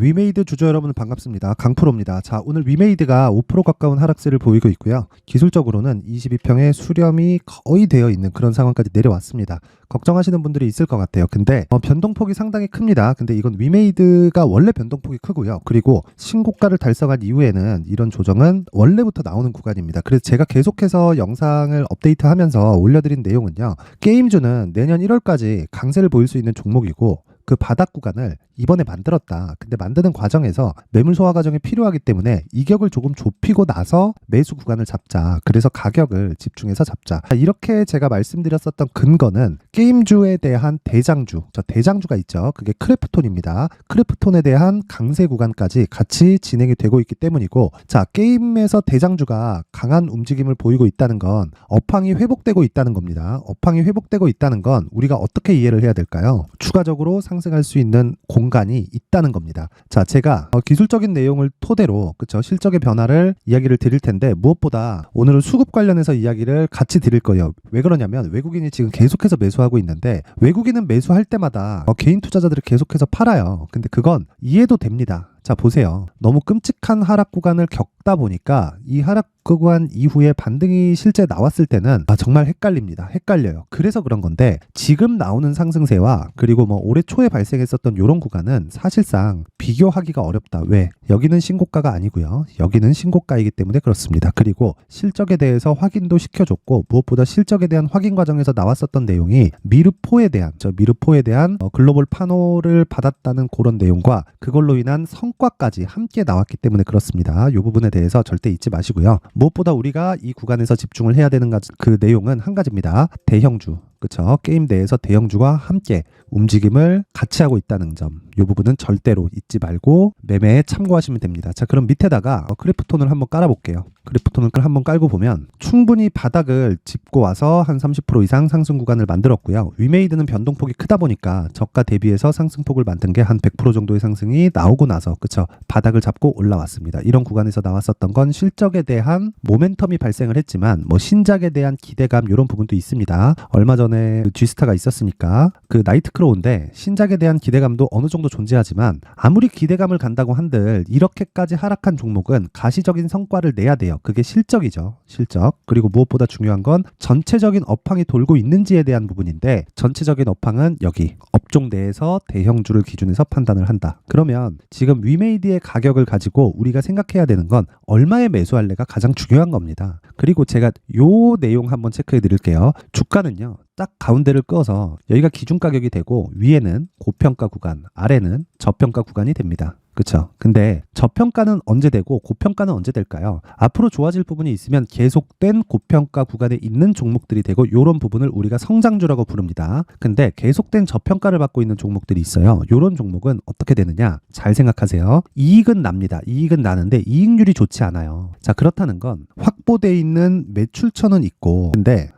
위메이드 주주 여러분 반갑습니다. 강프로입니다. 자, 오늘 위메이드가 5% 가까운 하락세를 보이고 있고요. 기술적으로는 22평에 수렴이 거의 되어 있는 그런 상황까지 내려왔습니다. 걱정하시는 분들이 있을 것 같아요. 근데 변동폭이 상당히 큽니다. 근데 이건 위메이드가 원래 변동폭이 크고요. 그리고 신고가를 달성한 이후에는 이런 조정은 원래부터 나오는 구간입니다. 그래서 제가 계속해서 영상을 업데이트하면서 올려드린 내용은요. 게임주는 내년 1월까지 강세를 보일 수 있는 종목이고 그 바닥 구간을 이번에 만들었다. 근데 만드는 과정에서 매물 소화 과정이 필요하기 때문에 이격을 조금 좁히고 나서 매수 구간을 잡자. 그래서 가격을 집중해서 잡자. 이렇게 제가 말씀드렸었던 근거는 게임주에 대한 대장주, 저 대장주가 있죠. 그게 크래프톤입니다. 크래프톤에 대한 강세 구간까지 같이 진행이 되고 있기 때문이고, 자, 게임에서 대장주가 강한 움직임을 보이고 있다는 건 업황이 회복되고 있다는 겁니다. 업황이 회복되고 있다는 건 우리가 어떻게 이해를 해야 될까요? 추가적으로 상승할 수 있는 공간이 있다는 겁니다. 자, 제가 기술적인 내용을 토대로 그쵸 실적의 변화를 이야기를 드릴 텐데, 무엇보다 오늘은 수급 관련해서 이야기를 같이 드릴 거예요. 왜 그러냐면 외국인이 지금 계속해서 매수하고 있는데, 외국인은 매수할 때마다 개인 투자자들이 계속해서 팔아요. 근데 그건 이해도 됩니다. 자, 보세요. 너무 끔찍한 하락 구간을 겪다 보니까 이 하락 구간 이후에 반등이 실제 나왔을 때는 정말 헷갈립니다. 헷갈려요. 그래서 그런 건데, 지금 나오는 상승세와 그리고 올해 초에 발생했었던 이런 구간은 사실상 비교하기가 어렵다. 왜? 여기는 신고가가 아니고요. 여기는 신고가이기 때문에 그렇습니다. 그리고 실적에 대해서 확인도 시켜줬고, 무엇보다 실적에 대한 확인 과정에서 나왔었던 내용이 미르포에 대한 글로벌 판호를 받았다는 그런 내용과 그걸로 인한 성과까지 함께 나왔기 때문에 그렇습니다. 이 부분에 대해서 절대 잊지 마시고요. 무엇보다 우리가 이 구간에서 집중을 해야 되는 그 내용은 한 가지입니다. 대형주. 그쵸? 게임 내에서 대형주와 함께 움직임을 같이 하고 있다는 점, 이 부분은 절대로 잊지 말고 매매에 참고하시면 됩니다. 자, 그럼 밑에다가 크래프톤을 한번 깔아볼게요. 크래프톤을 한번 깔고 보면 충분히 바닥을 짚고 와서 한 30% 이상 상승 구간을 만들었고요. 위메이드는 변동폭이 크다 보니까 저가 대비해서 상승폭을 만든 게 한 100% 정도의 상승이 나오고 나서 그쵸? 바닥을 잡고 올라왔습니다. 이런 구간에서 나왔었던 건 실적에 대한 모멘텀이 발생을 했지만 신작에 대한 기대감 이런 부분도 있습니다. 얼마 전에 G스타가 있었으니까 그 나이트크로우인데 신작에 대한 기대감도 어느 정도 존재하지만, 아무리 기대감을 간다고 한들 이렇게까지 하락한 종목은 가시적인 성과를 내야 돼요. 그게 실적이죠. 실적. 그리고 무엇보다 중요한 건 전체적인 업황이 돌고 있는지에 대한 부분인데, 전체적인 업황은 여기 업종 내에서 대형주를 기준해서 판단을 한다. 그러면 지금 위메이드의 가격을 가지고 우리가 생각해야 되는 건 얼마에 매수할래가 가장 중요한 겁니다. 그리고 제가 요 내용 한번 체크해 드릴게요. 주가는요, 딱 가운데를 끄어서 여기가 기준 가격이 되고 위에는 고평가 구간, 아래는 저평가 구간이 됩니다. 그쵸? 근데 저평가는 언제 되고 고평가는 언제 될까요? 앞으로 좋아질 부분이 있으면 계속된 고평가 구간에 있는 종목들이 되고, 이런 부분을 우리가 성장주라고 부릅니다. 근데 계속된 저평가를 받고 있는 종목들이 있어요. 이런 종목은 어떻게 되느냐? 잘 생각하세요. 이익은 납니다. 이익은 나는데 이익률이 좋지 않아요. 자, 그렇다는 건 확보되어 있는 매출처는 있고, 근데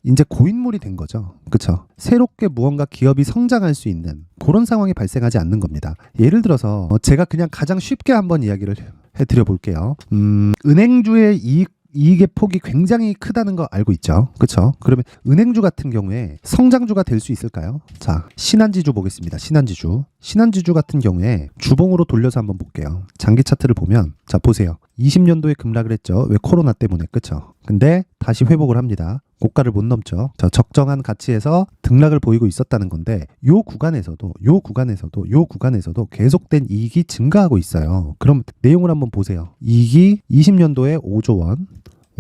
이제 고인물이 된 거죠. 그쵸? 새롭게 무언가 기업이 성장할 수 있는 그런 상황이 발생하지 않는 겁니다. 예를 들어서 제가 그냥 가장 쉽게 한번 이야기를 해드려 볼게요. 은행주의 이익의 폭이 굉장히 크다는 거 알고 있죠? 그쵸? 그러면 은행주 같은 경우에 성장주가 될 수 있을까요? 자, 신한지주 보겠습니다. 신한지주 같은 경우에 주봉으로 돌려서 한번 볼게요. 장기 차트를 보면, 자, 보세요. 20년도에 급락을 했죠. 왜? 코로나 때문에. 그쵸? 근데 다시 회복을 합니다. 고가를 못 넘죠. 자, 적정한 가치에서 등락을 보이고 있었다는 건데, 요 구간에서도 계속된 이익이 증가하고 있어요. 그럼 내용을 한번 보세요. 이익이 20년도에 5조 원,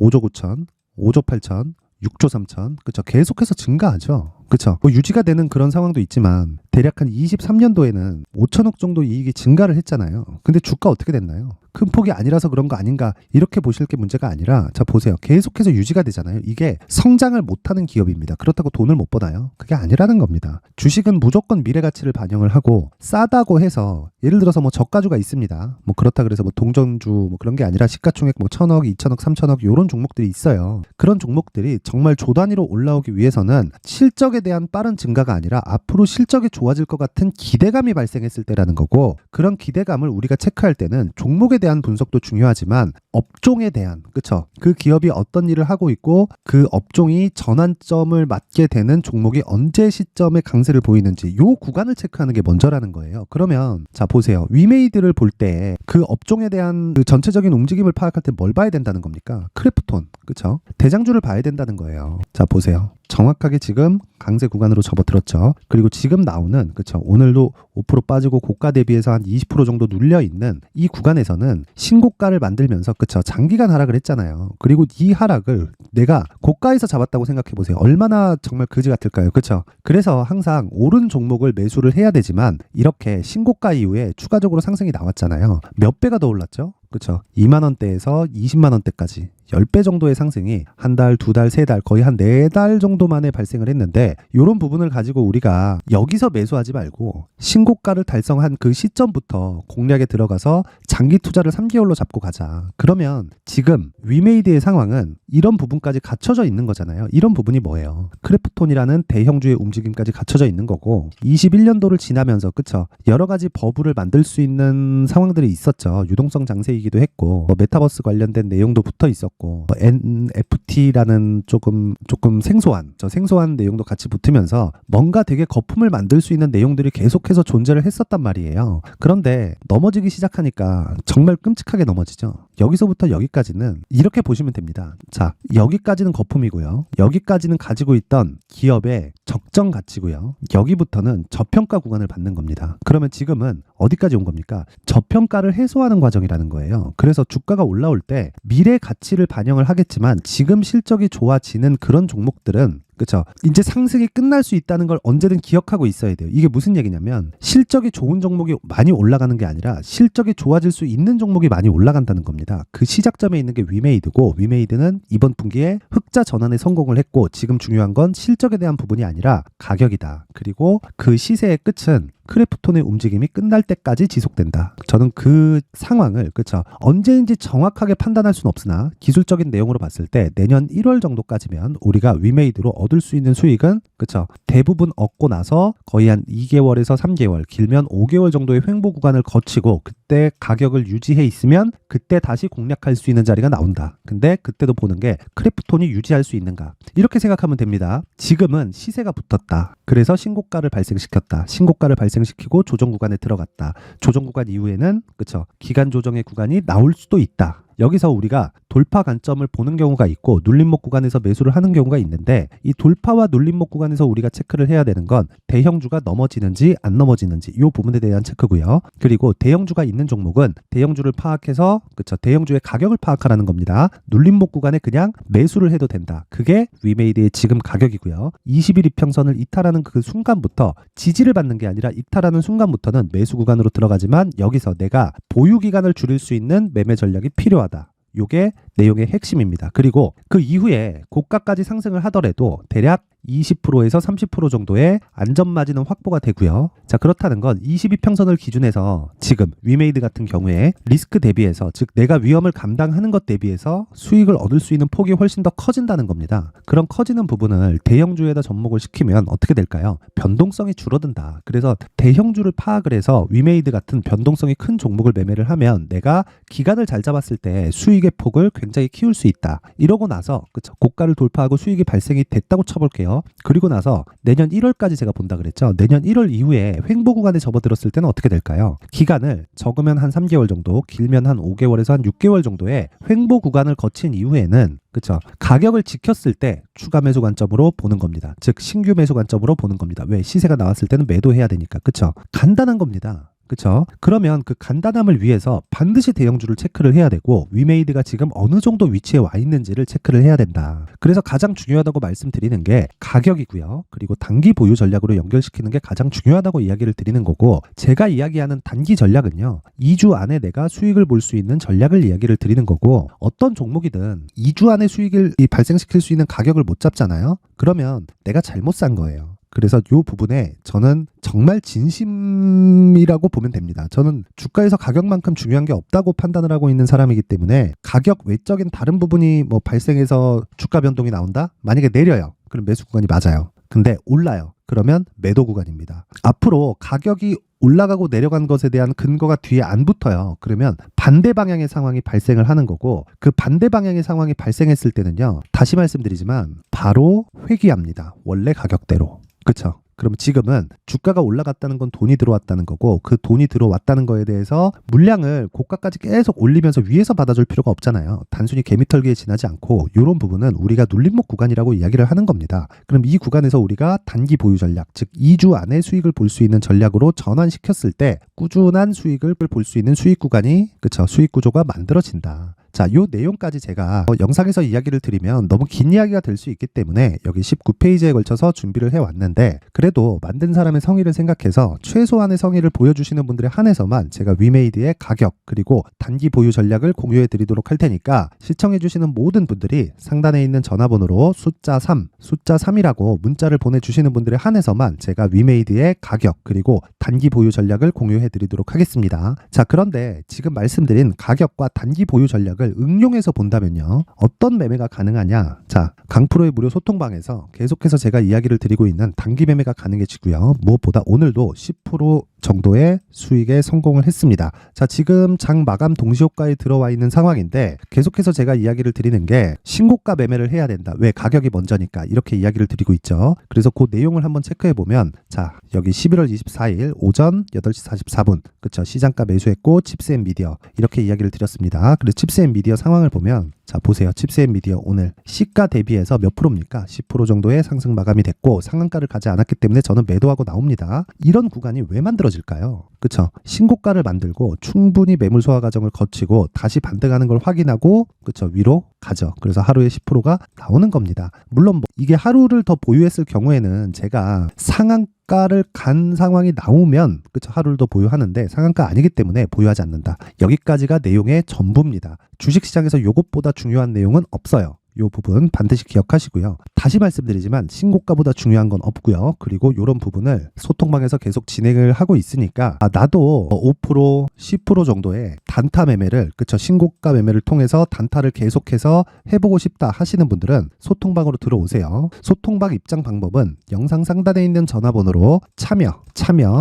5조 9천, 5조 8천, 6조 3천, 그쵸? 계속해서 증가하죠. 그쵸? 유지가 되는 그런 상황도 있지만, 대략 한 23년도에는 5천억 정도 이익이 증가를 했잖아요. 근데 주가 어떻게 됐나요? 큰 폭이 아니라서 그런 거 아닌가, 이렇게 보실 게 문제가 아니라, 자, 보세요. 계속해서 유지가 되잖아요. 이게 성장을 못하는 기업입니다. 그렇다고 돈을 못 버나요? 그게 아니라는 겁니다. 주식은 무조건 미래 가치를 반영을 하고, 싸다고 해서 예를 들어서 저가주가 있습니다. 그렇다 그래서 동전주 그런 게 아니라 시가총액 1,000억, 2,000억, 3,000억 이런 종목들이 있어요. 그런 종목들이 정말 조 단위로 올라오기 위해서는 실적에 대한 빠른 증가가 아니라 앞으로 실적이 좋아질 것 같은 기대감이 발생했을 때라는 거고, 그런 기대감을 우리가 체크할 때는 종목에 대한 대한 분석도 중요하지만 업종에 대한, 그쵸? 그 기업이 어떤 일을 하고 있고 그 업종이 전환점을 맞게 되는 종목이 언제 시점에 강세를 보이는지 요 구간을 체크하는 게 먼저라는 거예요. 그러면 자 보세요. 위메이드를 볼 때 그 업종에 대한 그 전체적인 움직임을 파악할 때 뭘 봐야 된다는 겁니까? 크래프톤, 그쵸? 대장주를 봐야 된다는 거예요. 자 보세요. 정확하게 지금 강세 구간으로 접어들었죠. 그리고 지금 나오는, 그쵸, 오늘도 5% 빠지고 고가 대비해서 한 20% 정도 눌려 있는 이 구간에서는 신고가를 만들면서, 그쵸, 장기간 하락을 했잖아요. 그리고 이 하락을 내가 고가에서 잡았다고 생각해 보세요. 얼마나 정말 그지 같을까요? 그쵸? 그래서 항상 오른 종목을 매수를 해야 되지만 이렇게 신고가 이후에 추가적으로 상승이 나왔잖아요. 몇 배가 더 올랐죠? 그쵸? 2만 원대에서 20만 원대까지 10배 정도의 상승이 한 달, 두 달, 세 달, 거의 한 4달 정도 만에 발생을 했는데, 이런 부분을 가지고 우리가 여기서 매수하지 말고 신고가를 달성한 그 시점부터 공략에 들어가서 장기 투자를 3개월로 잡고 가자. 그러면 지금 위메이드의 상황은 이런 부분까지 갖춰져 있는 거잖아요. 이런 부분이 뭐예요? 크래프톤이라는 대형주의 움직임까지 갖춰져 있는 거고, 21년도를 지나면서, 그쵸, 여러 가지 버블을 만들 수 있는 상황들이 있었죠. 유동성 장세이기도 했고, 메타버스 관련된 내용도 붙어 있었고, NFT라는 조금 생소한 내용도 같이 붙으면서 뭔가 되게 거품을 만들 수 있는 내용들이 계속해서 존재를 했었단 말이에요. 그런데 넘어지기 시작하니까 정말 끔찍하게 넘어지죠. 여기서부터 여기까지는 이렇게 보시면 됩니다. 자, 여기까지는 거품이고요. 여기까지는 가지고 있던 기업의 적정 가치고요. 여기부터는 저평가 구간을 받는 겁니다. 그러면 지금은 어디까지 온 겁니까? 저평가를 해소하는 과정이라는 거예요. 그래서 주가가 올라올 때 미래 가치를 반영을 하겠지만 지금 실적이 좋아지는 그런 종목들은, 그쵸, 이제 상승이 끝날 수 있다는 걸 언제든 기억하고 있어야 돼요. 이게 무슨 얘기냐면 실적이 좋은 종목이 많이 올라가는 게 아니라 실적이 좋아질 수 있는 종목이 많이 올라간다는 겁니다. 그 시작점에 있는 게 위메이드고, 위메이드는 이번 분기에 흑자 전환에 성공을 했고, 지금 중요한 건 실적에 대한 부분이 아니라 가격이다. 그리고 그 시세의 끝은 크래프톤의 움직임이 끝날 때까지 지속된다. 저는 그 상황을, 그쵸, 언제인지 정확하게 판단할 수는 없으나 기술적인 내용으로 봤을 때 내년 1월 정도까지면 우리가 위메이드로 얻을 수 있는 수익은, 그쵸, 대부분 얻고 나서 거의 한 2개월에서 3개월, 길면 5개월 정도의 횡보 구간을 거치고 그때 가격을 유지해 있으면 그때 다시 공략할 수 있는 자리가 나온다. 근데 그때도 보는 게 크래프톤이 유지할 수 있는가, 이렇게 생각하면 됩니다. 지금은 시세가 붙었다. 그래서 신고가를 발생시켰다. 신고가를 발생시키고 조정 구간에 들어갔다. 조정 구간 이후에는, 그쵸, 기간 조정의 구간이 나올 수도 있다. 여기서 우리가 돌파 관점을 보는 경우가 있고 눌림목 구간에서 매수를 하는 경우가 있는데, 이 돌파와 눌림목 구간에서 우리가 체크를 해야 되는 건 대형주가 넘어지는지 안 넘어지는지 이 부분에 대한 체크고요. 그리고 대형주가 있는 종목은 대형주를 파악해서, 그쵸, 대형주의 가격을 파악하라는 겁니다. 눌림목 구간에 그냥 매수를 해도 된다. 그게 위메이드의 지금 가격이고요. 20일 이평선을 이탈하는 그 순간부터, 지지를 받는 게 아니라 이탈하는 순간부터는 매수 구간으로 들어가지만 여기서 내가 보유 기간을 줄일 수 있는 매매 전략이 필요하다. 요게 내용의 핵심입니다. 그리고 그 이후에 고가까지 상승을 하더라도 대략 20%에서 30% 정도의 안전마진은 확보가 되고요. 자, 그렇다는 건 22평선을 기준해서 지금 위메이드 같은 경우에 리스크 대비해서, 즉 내가 위험을 감당하는 것 대비해서 수익을 얻을 수 있는 폭이 훨씬 더 커진다는 겁니다. 그런 커지는 부분을 대형주에다 접목을 시키면 어떻게 될까요? 변동성이 줄어든다. 그래서 대형주를 파악을 해서 위메이드 같은 변동성이 큰 종목을 매매를 하면 내가 기간을 잘 잡았을 때 수익의 폭을 굉장히 키울 수 있다. 이러고 나서, 그쵸, 고가를 돌파하고 수익이 발생이 됐다고 쳐볼게요. 그리고 나서 내년 1월까지 제가 본다 그랬죠. 내년 1월 이후에 횡보 구간에 접어들었을 때는 어떻게 될까요? 기간을 적으면 한 3개월 정도, 길면 한 5개월에서 한 6개월 정도의 횡보 구간을 거친 이후에는, 그쵸, 가격을 지켰을 때 추가 매수 관점으로 보는 겁니다. 즉 신규 매수 관점으로 보는 겁니다. 왜? 시세가 나왔을 때는 매도해야 되니까. 그쵸? 간단한 겁니다. 그쵸? 그러면 그 간단함을 위해서 반드시 대형주를 체크를 해야 되고 위메이드가 지금 어느 정도 위치에 와 있는지를 체크를 해야 된다. 그래서 가장 중요하다고 말씀드리는 게 가격이고요. 그리고 단기 보유 전략으로 연결시키는 게 가장 중요하다고 이야기를 드리는 거고, 제가 이야기하는 단기 전략은요, 2주 안에 내가 수익을 볼 수 있는 전략을 이야기를 드리는 거고, 어떤 종목이든 2주 안에 수익을 발생시킬 수 있는 가격을 못 잡잖아요. 그러면 내가 잘못 산 거예요. 그래서 이 부분에 저는 정말 진심이라고 보면 됩니다. 저는 주가에서 가격만큼 중요한 게 없다고 판단을 하고 있는 사람이기 때문에, 가격 외적인 다른 부분이 발생해서 주가 변동이 나온다? 만약에 내려요. 그럼 매수 구간이 맞아요. 근데 올라요. 그러면 매도 구간입니다. 앞으로 가격이 올라가고 내려간 것에 대한 근거가 뒤에 안 붙어요. 그러면 반대 방향의 상황이 발생을 하는 거고, 그 반대 방향의 상황이 발생했을 때는요, 다시 말씀드리지만 바로 회귀합니다. 원래 가격대로. 그쵸? 그럼 지금은 주가가 올라갔다는 건 돈이 들어왔다는 거고, 그 돈이 들어왔다는 거에 대해서 물량을 고가까지 계속 올리면서 위에서 받아줄 필요가 없잖아요. 단순히 개미털기에 지나지 않고 이런 부분은 우리가 눌림목 구간이라고 이야기를 하는 겁니다. 그럼 이 구간에서 우리가 단기 보유 전략, 즉 2주 안에 수익을 볼 수 있는 전략으로 전환시켰을 때 꾸준한 수익을 볼 수 있는 수익 구간이, 그쵸, 수익 구조가 만들어진다. 자, 요 내용까지 제가 영상에서 이야기를 드리면 너무 긴 이야기가 될 수 있기 때문에 여기 19페이지에 걸쳐서 준비를 해왔는데, 그래도 만든 사람의 성의를 생각해서 최소한의 성의를 보여주시는 분들에 한해서만 제가 위메이드의 가격 그리고 단기 보유 전략을 공유해 드리도록 할 테니까, 시청해 주시는 모든 분들이 상단에 있는 전화번호로 숫자 3이라고 문자를 보내주시는 분들에 한해서만 제가 위메이드의 가격 그리고 단기 보유 전략을 공유해 드리도록 하겠습니다. 자, 그런데 지금 말씀드린 가격과 단기 보유 전략을 응용해서 본다면요, 어떤 매매가 가능하냐? 자, 강프로의 무료 소통방에서 계속해서 제가 이야기를 드리고 있는 단기 매매가 가능해지고요. 무엇보다 오늘도 10% 정도의 수익에 성공을 했습니다. 자, 지금 장 마감 동시효과에 들어와 있는 상황인데, 계속해서 제가 이야기를 드리는 게 신고가 매매를 해야 된다. 왜? 가격이 먼저니까. 이렇게 이야기를 드리고 있죠. 그래서 그 내용을 한번 체크해 보면, 자, 여기 11월 24일 오전 8시 44분, 그쵸, 시장가 매수했고 칩스앤미디어 이렇게 이야기를 드렸습니다. 그래서 칩스앤미디어 상황을 보면, 자, 보세요. 칩스앤미디어 오늘 시가 대비해서 몇 프로입니까? 10% 정도의 상승 마감이 됐고 상한가를 가지 않았기 때문에 저는 매도하고 나옵니다. 이런 구간이 왜 만들어질까요? 그쵸? 신고가를 만들고 충분히 매물 소화 과정을 거치고 다시 반등하는 걸 확인하고, 그쵸, 위로 가죠. 그래서 하루에 10%가 나오는 겁니다. 물론 뭐 이게 하루를 더 보유했을 경우에는 제가 상한가를 간 상황이 나오면, 그쵸, 하루를 더 보유하는데 상한가 아니기 때문에 보유하지 않는다. 여기까지가 내용의 전부입니다. 주식시장에서 이것보다 중요한 내용은 없어요. 이 부분 반드시 기억하시고요. 다시 말씀드리지만 신고가보다 중요한 건 없고요. 그리고 이런 부분을 소통방에서 계속 진행을 하고 있으니까, 나도 5%, 10% 정도의 단타 매매를, 그쵸, 신고가 매매를 통해서 단타를 계속해서 해보고 싶다 하시는 분들은 소통방으로 들어오세요. 소통방 입장 방법은 영상 상단에 있는 전화번호로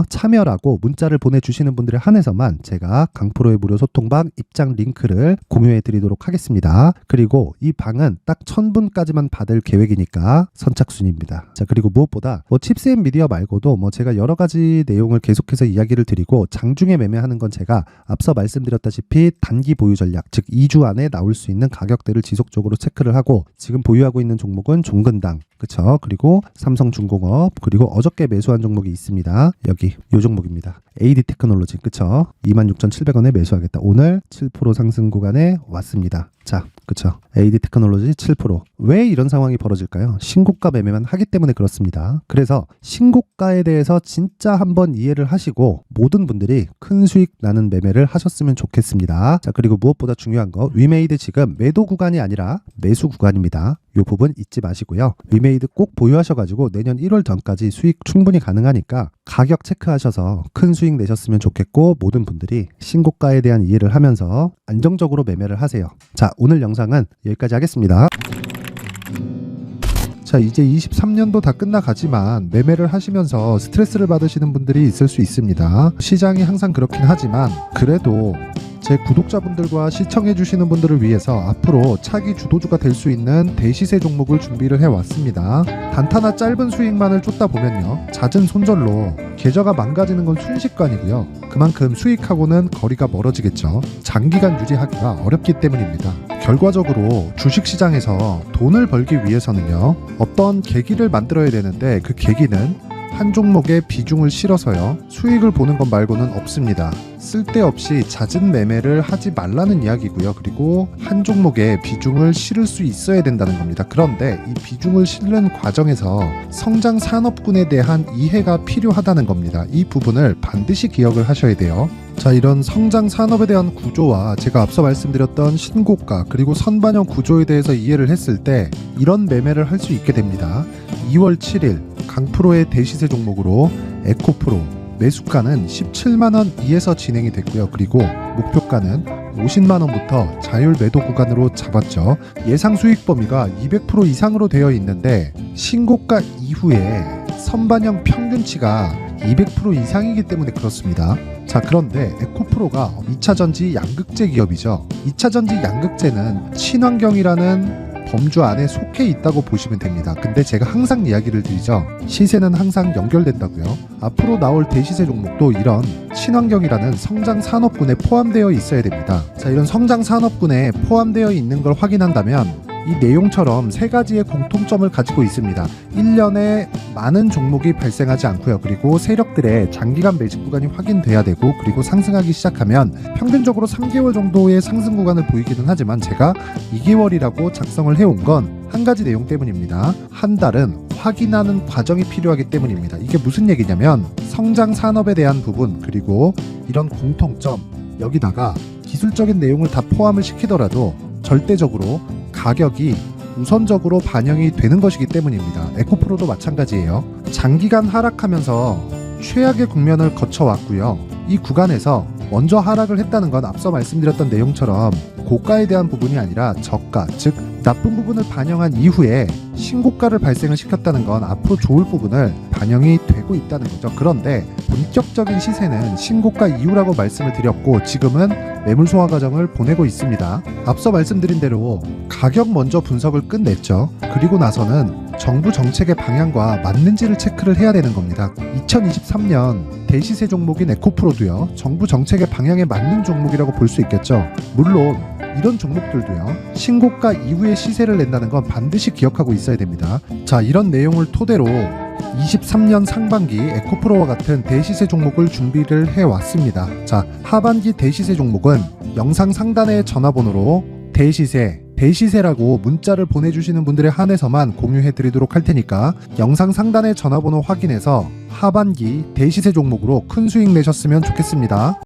참여라고 문자를 보내주시는 분들에 한해서만 제가 강프로의 무료 소통방 입장 링크를 공유해 드리도록 하겠습니다. 그리고 이 방은 딱 1000분까지만 받을 계획이니까 선착순입니다. 자, 그리고 무엇보다 칩스앤미디어 말고도 제가 여러 가지 내용을 계속해서 이야기를 드리고, 장중에 매매하는 건 제가 앞서 말씀드렸다시피 단기 보유 전략, 즉 2주 안에 나올 수 있는 가격대를 지속적으로 체크를 하고, 지금 보유하고 있는 종목은 종근당, 그쵸, 그리고 삼성중공업, 그리고 어저께 매수한 종목이 있습니다. 여기 요 종목입니다. AD 테크놀로지, 그쵸, 26,700원에 매수하겠다. 오늘 7% 상승 구간에 왔습니다. 자, 그쵸, AD 테크놀로지 7%. 왜 이런 상황이 벌어질까요? 신고가 매매만 하기 때문에 그렇습니다. 그래서 신고가에 대해서 진짜 한번 이해를 하시고 모든 분들이 큰 수익 나는 매매를 하셨으면 좋겠습니다. 자, 그리고 무엇보다 중요한 거, 위메이드 지금 매도 구간이 아니라 매수 구간입니다. 이 부분 잊지 마시고요. 위메이드 꼭 보유하셔가지고 내년 1월 전까지 수익 충분히 가능하니까 가격 체크하셔서 큰 수익 내셨으면 좋겠고, 모든 분들이 신고가에 대한 이해를 하면서 안정적으로 매매를 하세요. 자, 오늘 영상은 여기까지 하겠습니다. 자, 이제 23년도 다 끝나가지만 매매를 하시면서 스트레스를 받으시는 분들이 있을 수 있습니다. 시장이 항상 그렇긴 하지만 그래도 제 구독자분들과 시청해주시는 분들을 위해서 앞으로 차기 주도주가 될 수 있는 대시세 종목을 준비를 해왔습니다. 단타나 짧은 수익만을 쫓다 보면요, 잦은 손절로 계좌가 망가지는 건 순식간이고요. 그만큼 수익하고는 거리가 멀어지겠죠. 장기간 유지하기가 어렵기 때문입니다. 결과적으로 주식시장에서 돈을 벌기 위해서는요, 어떤 계기를 만들어야 되는데, 그 계기는 한 종목에 비중을 실어서요, 수익을 보는 것 말고는 없습니다. 쓸데없이 잦은 매매를 하지 말라는 이야기고요. 그리고 한 종목에 비중을 실을 수 있어야 된다는 겁니다. 그런데 이 비중을 실는 과정에서 성장 산업군에 대한 이해가 필요하다는 겁니다. 이 부분을 반드시 기억을 하셔야 돼요. 자, 이런 성장 산업에 대한 구조와 제가 앞서 말씀드렸던 신고가 그리고 선반영 구조에 대해서 이해를 했을 때 이런 매매를 할 수 있게 됩니다. 2월 7일 강프로의 대시세 종목으로 에코프로 매수가는 17만원 이에서 진행이 됐고요. 그리고 목표가는 50만원부터 자율 매도 구간으로 잡았죠. 예상 수익 범위가 200% 이상으로 되어 있는데 신고가 이후에 선반영 평균치가 200% 이상이기 때문에 그렇습니다. 자, 그런데 에코프로가 2차전지 양극재 기업이죠. 2차전지 양극재는 친환경이라는 범주 안에 속해 있다고 보시면 됩니다. 근데 제가 항상 이야기를 드리죠. 시세는 항상 연결된다고요. 앞으로 나올 대시세 종목도 이런 친환경이라는 성장 산업군에 포함되어 있어야 됩니다. 자, 이런 성장 산업군에 포함되어 있는 걸 확인한다면 이 내용처럼 세 가지의 공통점을 가지고 있습니다. 1년에 많은 종목이 발생하지 않고요. 그리고 세력들의 장기간 매집 구간이 확인돼야 되고, 그리고 상승하기 시작하면 평균적으로 3개월 정도의 상승 구간을 보이기는 하지만 제가 2개월이라고 작성을 해온 건 한 가지 내용 때문입니다. 한 달은 확인하는 과정이 필요하기 때문입니다. 이게 무슨 얘기냐면 성장 산업에 대한 부분, 그리고 이런 공통점, 여기다가 기술적인 내용을 다 포함을 시키더라도 절대적으로 가격이 우선적으로 반영이 되는 것이기 때문입니다. 에코프로도 마찬가지예요. 장기간 하락하면서 최악의 국면을 거쳐왔고요. 이 구간에서 먼저 하락을 했다는 건 앞서 말씀드렸던 내용처럼 고가에 대한 부분이 아니라 저가, 즉 나쁜 부분을 반영한 이후에 신고가를 발생을 시켰다는 건 앞으로 좋을 부분을 반영이 되고 있다는 거죠. 그런데 본격적인 시세는 신고가 이후라고 말씀을 드렸고, 지금은 매물 소화 과정을 보내고 있습니다. 앞서 말씀드린 대로 가격 먼저 분석을 끝냈죠. 그리고 나서는 정부 정책의 방향과 맞는지를 체크를 해야 되는 겁니다. 2023년 대시세 종목인 에코프로도요, 정부 정책의 방향에 맞는 종목이라고 볼 수 있겠죠. 물론 이런 종목들도요, 신고가 이후에 시세를 낸다는 건 반드시 기억하고 있어야 됩니다. 자, 이런 내용을 토대로 23년 상반기 에코프로와 같은 대시세 종목을 준비를 해왔습니다. 자, 하반기 대시세 종목은 영상 상단의 전화번호로 대시세라고 문자를 보내주시는 분들에 한해서만 공유해드리도록 할 테니까 영상 상단의 전화번호 확인해서 하반기 대시세 종목으로 큰 수익 내셨으면 좋겠습니다.